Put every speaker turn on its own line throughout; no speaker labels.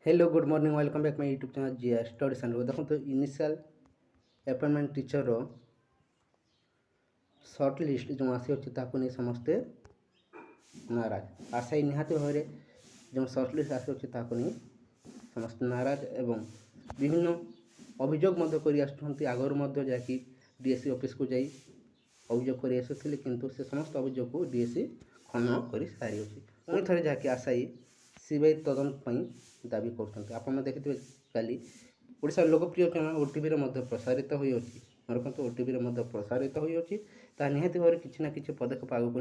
Hello good morning welcome back my YouTube channel G study centre. देखो तो initial appointment teacher shortlist जो आसी अच्छी नहीं समस्ते नाराज आशा निहाती भाव जो सर्ट लिस्ट आसी अच्छी नहीं समस्ते नाराज एवं विभिन्न अभियोग कर आगुरी जैकि डीएससी ऑफिस को जाई अभियोग कर आसुले किंतु से समस्त अभियोग को डीएससी खंडन कर सारी अच्छी पुणी थे जहाँकि आशायी सीबीआई तदंत दाबी कर देखिए काली ओडिशा लोकप्रिय चैनल ओटीवी प्रसारित होती रखते ओटीवी प्रसारित होती निहाती भाव किसी ना कि पदक्षेप आगक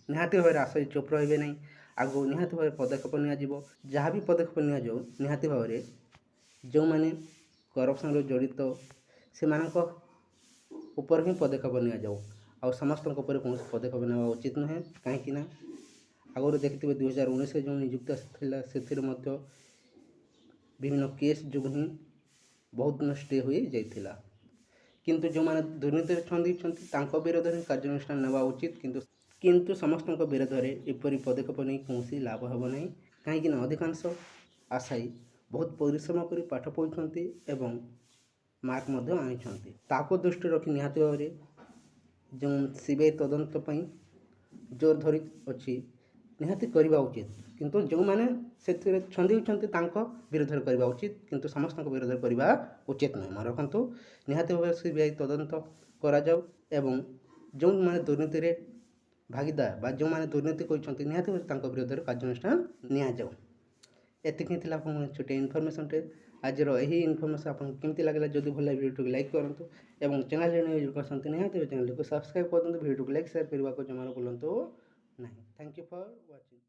निहाती भाव आशा चुप रे ना आग निहाती भाव पदक्षेप जहाँ भी पदक्षेप निहाती भाव जो मैंने करप्शन जड़ित से उपर ही पदक्षेप नि समस्त कौन पदक्षेप ना उचित नुहे कहीं आगुरी देखिए 2019 जो नियुक्त से विभिन्न केस जो ही बहुत दिन स्टे हो जाता किंतु जो मैंने दुर्नीति छंदी विरोध में कार्यानुष्ठान नेवा उचित किंतु समस्त विरोध में एपरी पदक्षेप नहीं कौन लाभ हम ना कहीं अधिकांश आशायी बहुत परिश्रम कर पाठ पढ़ुंट एवं मार्क आनी दृष्टि रखी निहाती भाव जो सीबीआई तदंत जोर धरी अच्छी निहाती करवा उचित किंतु जो मैंने से छंदी होती विरोध करवा उचित किंतु समस्त विरोध करवा उचित नुहे मन रखु निहाती भाव सीबीआई तदंत करा एवं जो मैंने दुर्नीति भागीदार बा जो मैंने दुर्नीति कर निहाती भाव विरोध में कार्यानुष्ठान नियाजाऊ एतिक छोटे इनफर्मेशन टे आज यही इनफर्मेशन आपको केमती लगे जब भल भिडियो को लाइक करूँ और चैनल यूज करते निहाती चैनल को सब्सक्राइब कर भिडियो को लाइक शेयर करने को जमार बोलूँ ना। Thank you for watching.